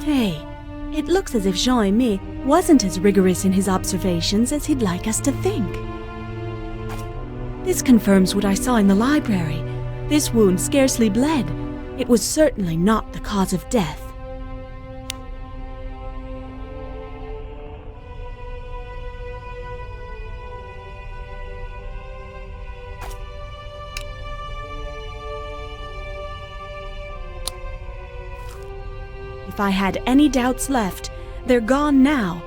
Hey, it looks as if Jean-Aimé wasn't as rigorous in his observations as he'd like us to think. This confirms what I saw in the library. This wound scarcely bled. It was certainly not the cause of death. If I had any doubts left, they're gone now.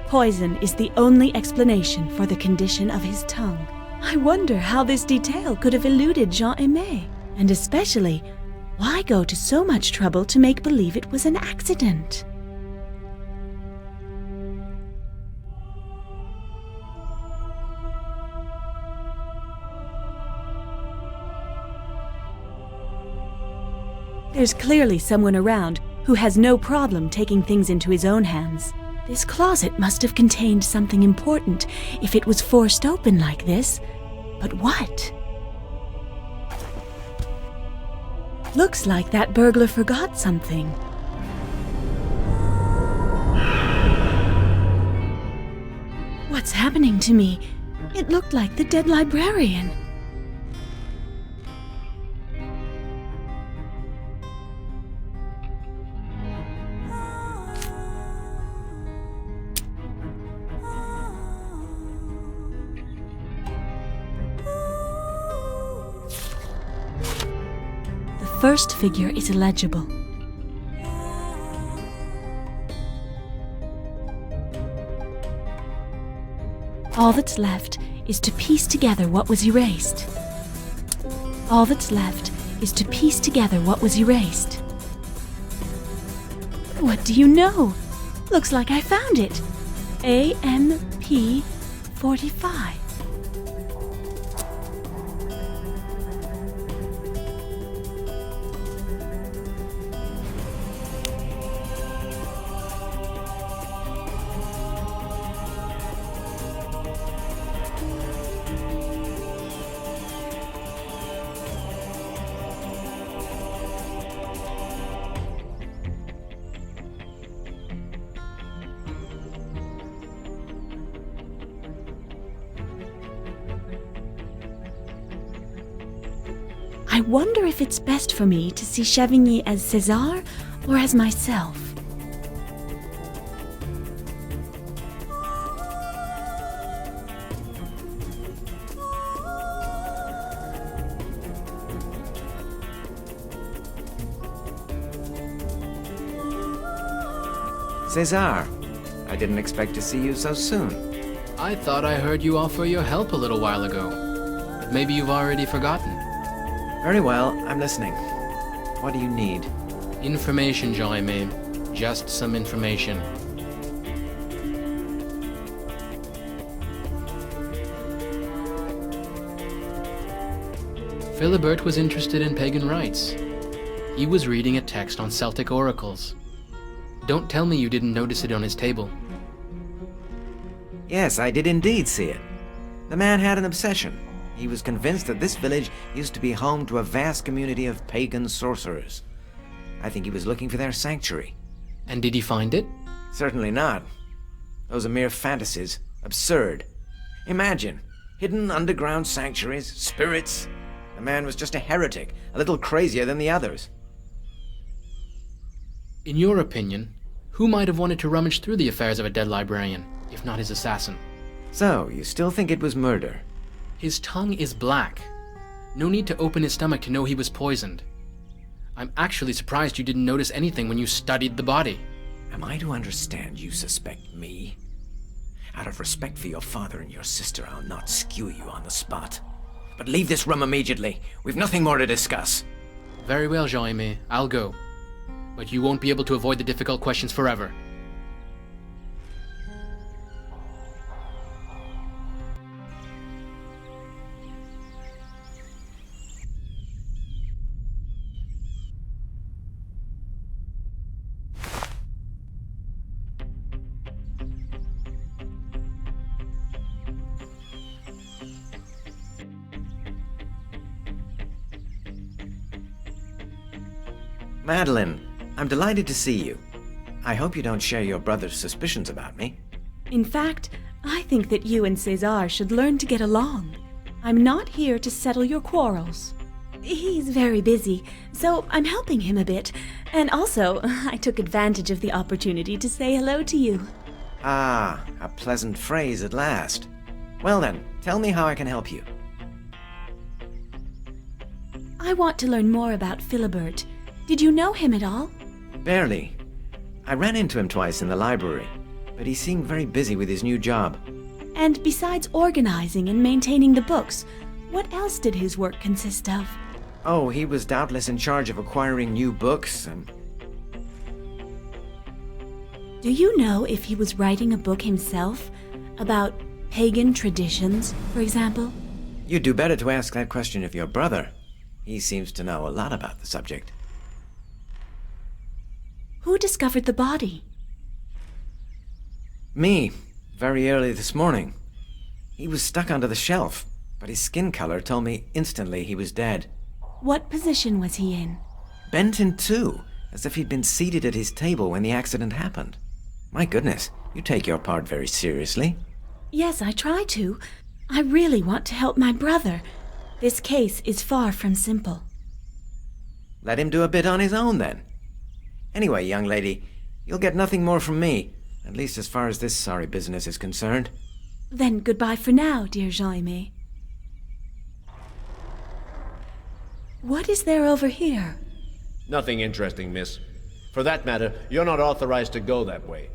Poison is the only explanation for the condition of his tongue. I wonder how this detail could have eluded Jean-Aimé, and especially, why go to so much trouble to make believe it was an accident? There's clearly someone around who has no problem taking things into his own hands. This closet must have contained something important if it was forced open like this. But what? Looks like that burglar forgot something. What's happening to me? It looked like the dead librarian. The first figure is illegible. All that's left is to piece together what was erased. All that's left is to piece together what was erased. What do you know? Looks like I found it. AMP 45. I wonder if it's best for me to see Chavigny as César or as myself. César, I didn't expect to see you so soon. I thought I heard you offer your help a little while ago. But maybe you've already forgotten. Very well, I'm listening. What do you need? Information, Jean-Aimé. Just some information. Philibert was interested in pagan rites. He was reading a text on Celtic oracles. Don't tell me you didn't notice it on his table. Yes, I did indeed see it. The man had an obsession. He was convinced that this village used to be home to a vast community of pagan sorcerers. I think he was looking for their sanctuary. And did he find it? Certainly not. Those are mere fantasies. Absurd. Imagine, hidden underground sanctuaries, spirits. The man was just a heretic, a little crazier than the others. In your opinion, who might have wanted to rummage through the affairs of a dead librarian, if not his assassin? So, you still think it was murder? His tongue is black. No need to open his stomach to know he was poisoned. I'm actually surprised you didn't notice anything when you studied the body. Am I to understand you suspect me? Out of respect for your father and your sister, I'll not skew you on the spot. But leave this room immediately. We've nothing more to discuss. Very well, Jean-Aimé. I'll go. But you won't be able to avoid the difficult questions forever. Madeleine, I'm delighted to see you. I hope you don't share your brother's suspicions about me. In fact, I think that you and César should learn to get along. I'm not here to settle your quarrels. He's very busy, so I'm helping him a bit. And also, I took advantage of the opportunity to say hello to you. Ah, a pleasant phrase at last. Well then, tell me how I can help you. I want to learn more about Philibert. Did you know him at all? Barely. I ran into him twice in the library, but he seemed very busy with his new job. And besides organizing and maintaining the books, what else did his work consist of? Oh, he was doubtless in charge of acquiring new books and... Do you know if he was writing a book himself? About pagan traditions, for example? You'd do better to ask that question of your brother. He seems to know a lot about the subject. Who discovered the body? Me, very early this morning. He was stuck under the shelf, but his skin color told me instantly he was dead. What position was he in? Bent in two, as if he'd been seated at his table when the accident happened. My goodness, you take your part very seriously. Yes, I try to. I really want to help my brother. This case is far from simple. Let him do a bit on his own, then. Anyway, young lady, you'll get nothing more from me, at least as far as this sorry business is concerned. Then goodbye for now, dear Jean-Aimé. What is there over here? Nothing interesting, miss. For that matter, you're not authorized to go that way.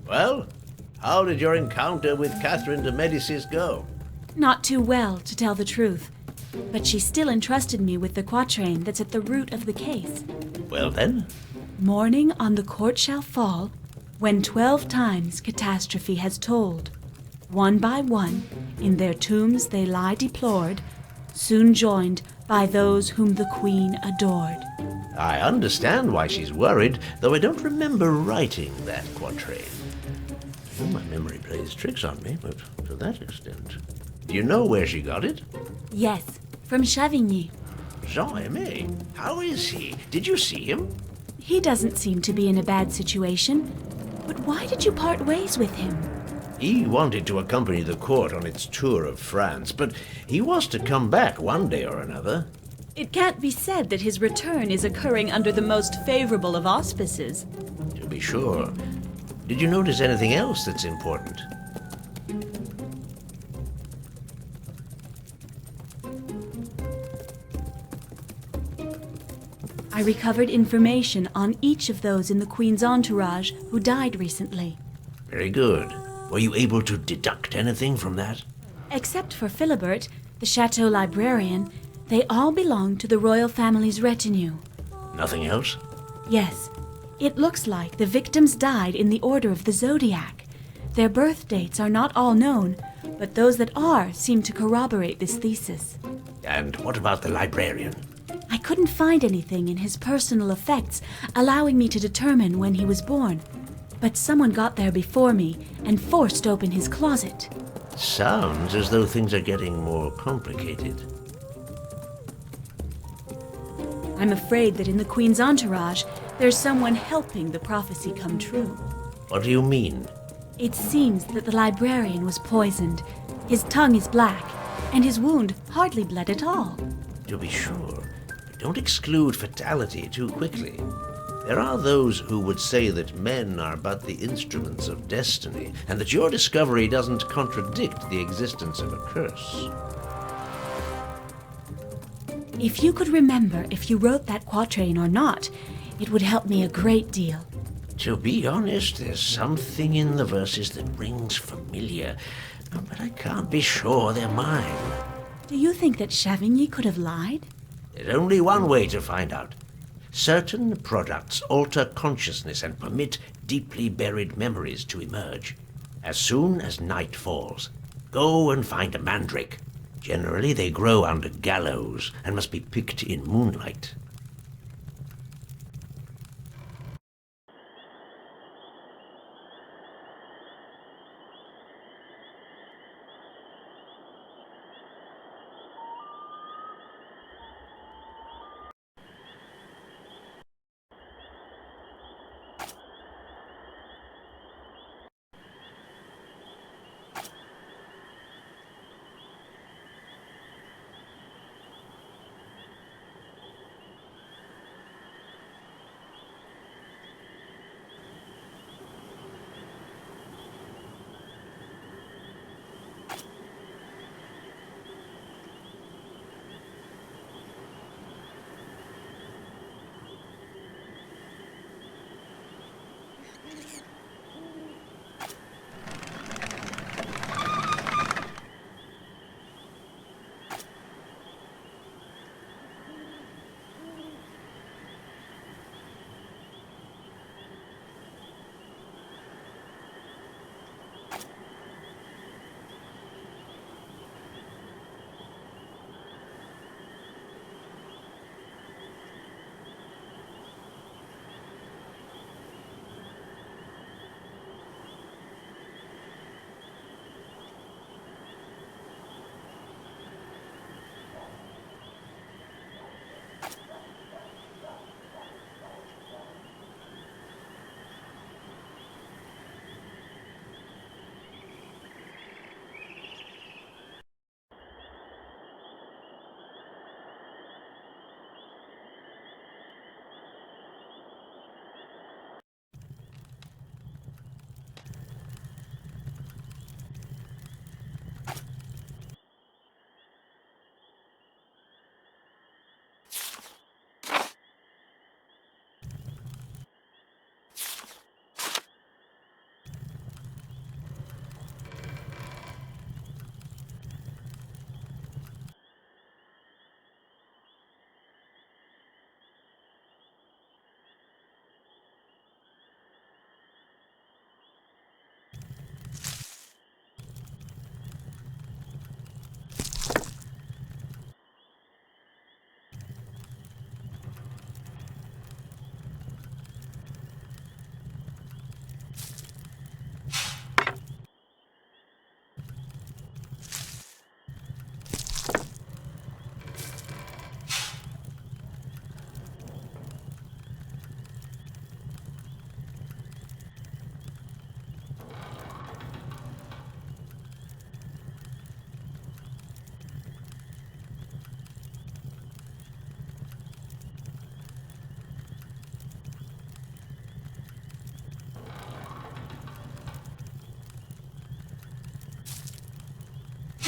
Well, how did your encounter with Catherine de Medicis go? Not too well, to tell the truth. But she still entrusted me with the quatrain that's at the root of the case. Well then? Morning on the court shall fall, when 12 times catastrophe has told. One by one, in their tombs they lie deplored, soon joined by those whom the queen adored. I understand why she's worried, though I don't remember writing that quatrain. Well, my memory plays tricks on me, but to that extent. Do you know where she got it? Yes, from Chavigny. Jean-Aimé? How is he? Did you see him? He doesn't seem to be in a bad situation. But why did you part ways with him? He wanted to accompany the court on its tour of France, but he was to come back one day or another. It can't be said that his return is occurring under the most favorable of auspices. To be sure. Did you notice anything else that's important? I recovered information on each of those in the Queen's entourage who died recently. Very good. Were you able to deduct anything from that? Except for Philibert, the chateau librarian, they all belong to the royal family's retinue. Nothing else? Yes. It looks like the victims died in the order of the zodiac. Their birth dates are not all known, but those that are seem to corroborate this thesis. And what about the librarian? I couldn't find anything in his personal effects allowing me to determine when he was born. But someone got there before me and forced open his closet. Sounds as though things are getting more complicated. I'm afraid that in the Queen's entourage, there's someone helping the prophecy come true. What do you mean? It seems that the librarian was poisoned. His tongue is black, and his wound hardly bled at all. To be sure, but don't exclude fatality too quickly. There are those who would say that men are but the instruments of destiny, and that your discovery doesn't contradict the existence of a curse. If you could remember if you wrote that quatrain or not, it would help me a great deal. To be honest, there's something in the verses that rings familiar, but I can't be sure they're mine. Do you think that Chavigny could have lied? There's only one way to find out. Certain products alter consciousness and permit deeply buried memories to emerge. As soon as night falls, go and find a mandrake. Generally, they grow under gallows and must be picked in moonlight.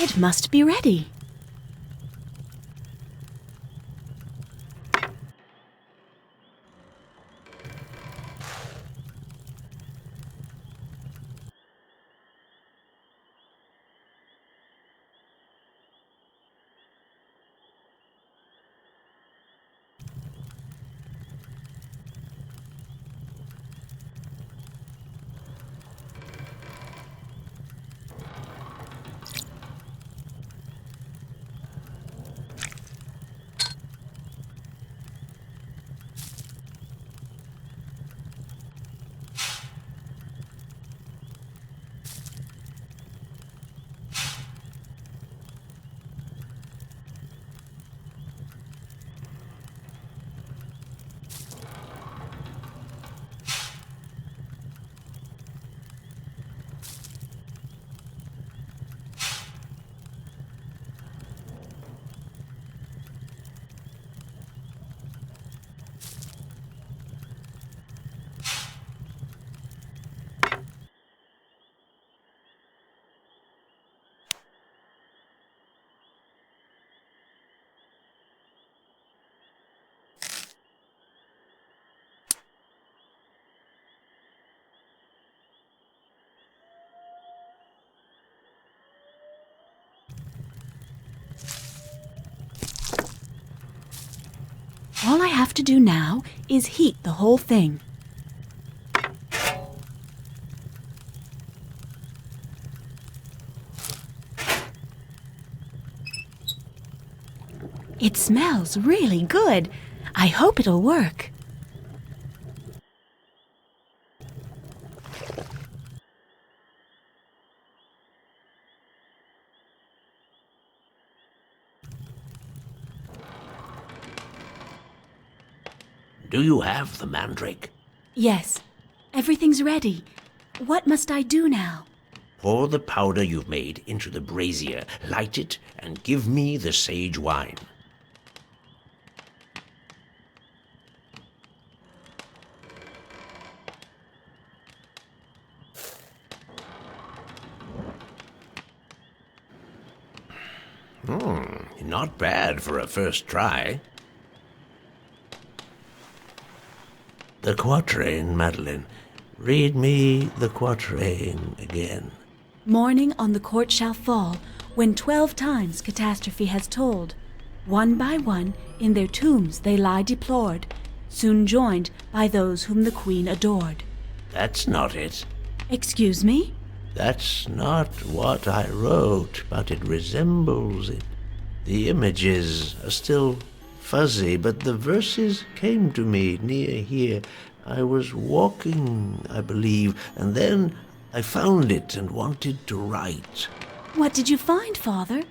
It must be ready. All I have to do now is heat the whole thing. It smells really good. I hope it'll work. Do you have the mandrake? Yes, everything's ready. What must I do now? Pour the powder you've made into the brazier, light it, and give me the sage wine. Not bad for a first try. The quatrain, Madeleine. Read me the quatrain again. Morning on the court shall fall, when 12 times catastrophe has told. One by one in their tombs they lie deplored, soon joined by those whom the queen adored. That's not it. Excuse me? That's not what I wrote, but it resembles it. The images are still fuzzy, but the verses came to me near here. I was walking, I believe, and then I found it and wanted to write. What did you find, Father?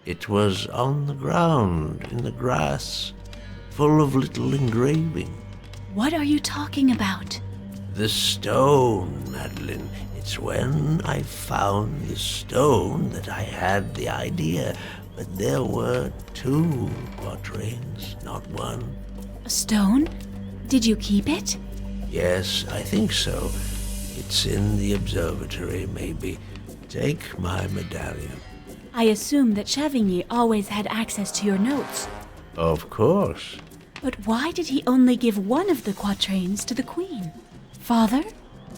It was on the ground, in the grass, full of little engraving. What are you talking about? The stone, Madeleine. It's when I found the stone that I had the idea. But there were 2 quatrains, not one. A stone? Did you keep it? Yes, I think so. It's in the observatory, maybe. Take my medallion. I assume that Chavigny always had access to your notes. Of course. But why did he only give one of the quatrains to the queen? Father?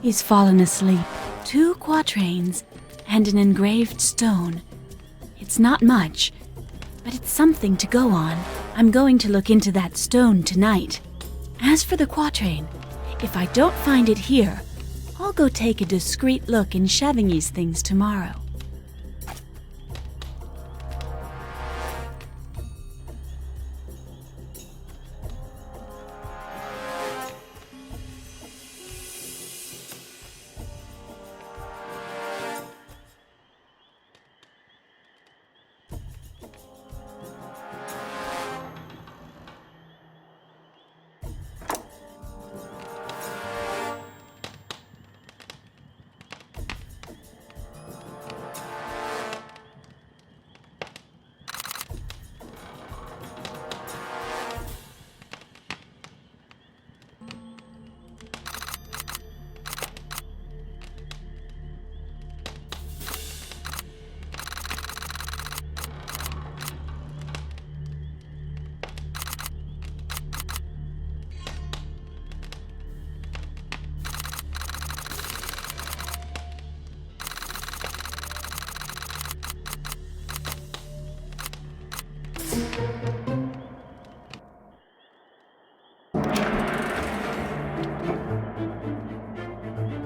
He's fallen asleep. 2 quatrains and an engraved stone. It's not much, but it's something to go on. I'm going to look into that stone tonight. As for the quatrain, if I don't find it here, I'll go take a discreet look in Chavigny's things tomorrow.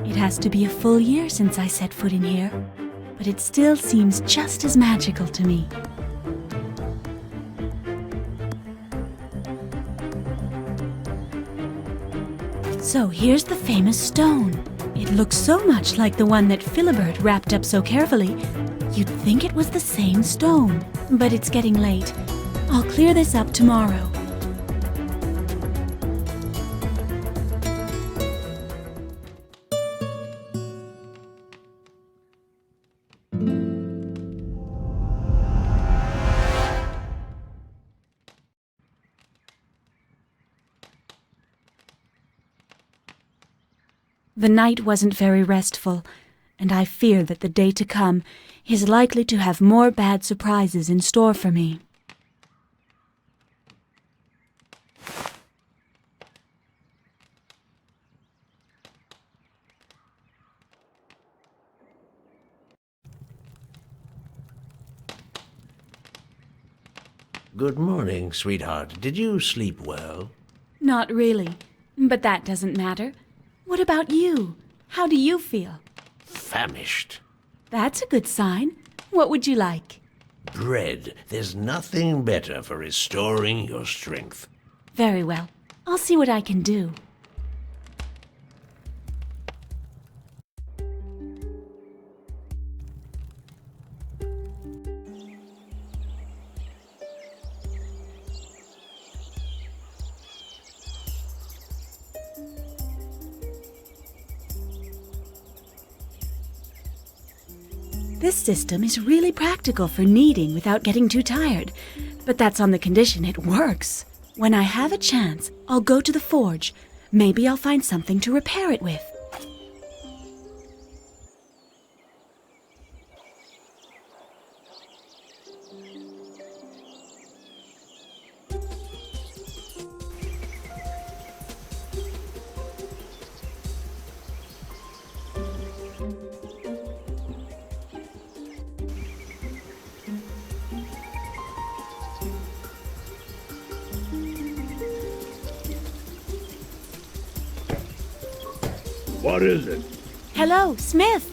It has to be a full year since I set foot in here, but it still seems just as magical to me. So here's the famous stone. It looks so much like the one that Philibert wrapped up so carefully, you'd think it was the same stone. But it's getting late. I'll clear this up tomorrow. The night wasn't very restful, and I fear that the day to come is likely to have more bad surprises in store for me. Good morning, sweetheart. Did you sleep well? Not really, but that doesn't matter. What about you? How do you feel? Famished. That's a good sign. What would you like? Bread. There's nothing better for restoring your strength. Very well. I'll see what I can do. This system is really practical for kneading without getting too tired, but that's on the condition it works. When I have a chance, I'll go to the forge. Maybe I'll find something to repair it with. What is it? Hello, Smith.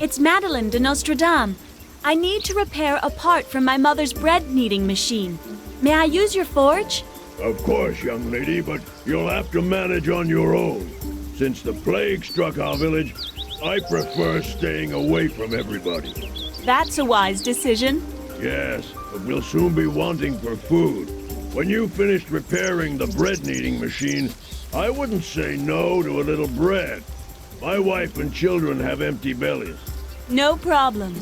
It's Madeleine de Nostradame. I need to repair a part from my mother's bread kneading machine. May I use your forge? Of course, young lady, but you'll have to manage on your own. Since the plague struck our village, I prefer staying away from everybody. That's a wise decision. Yes, but we'll soon be wanting for food. When you finished repairing the bread kneading machine, I wouldn't say no to a little bread. My wife and children have empty bellies. No problem.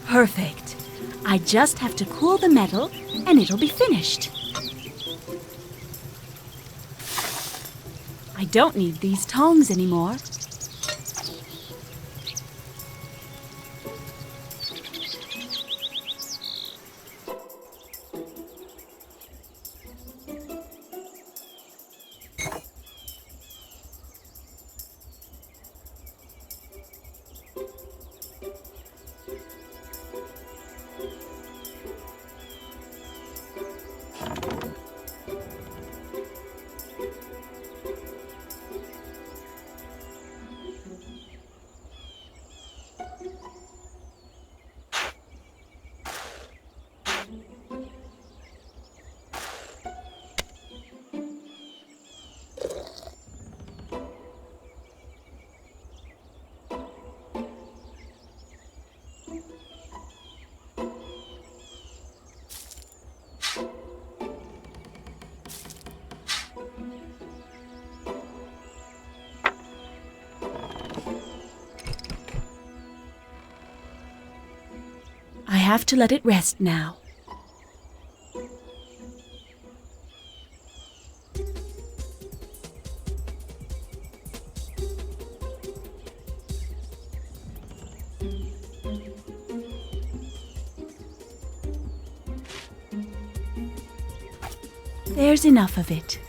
Perfect. I just have to cool the metal, and it'll be finished. I don't need these tongs anymore. I have to let it rest now. There's enough of it.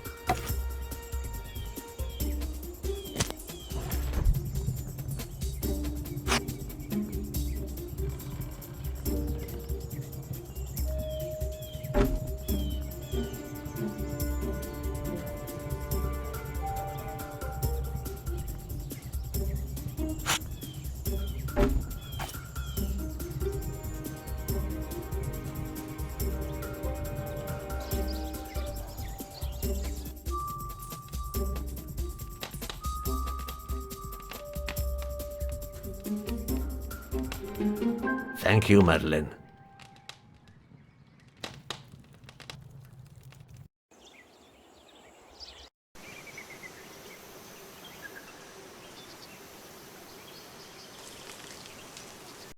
Thank you, Madeleine.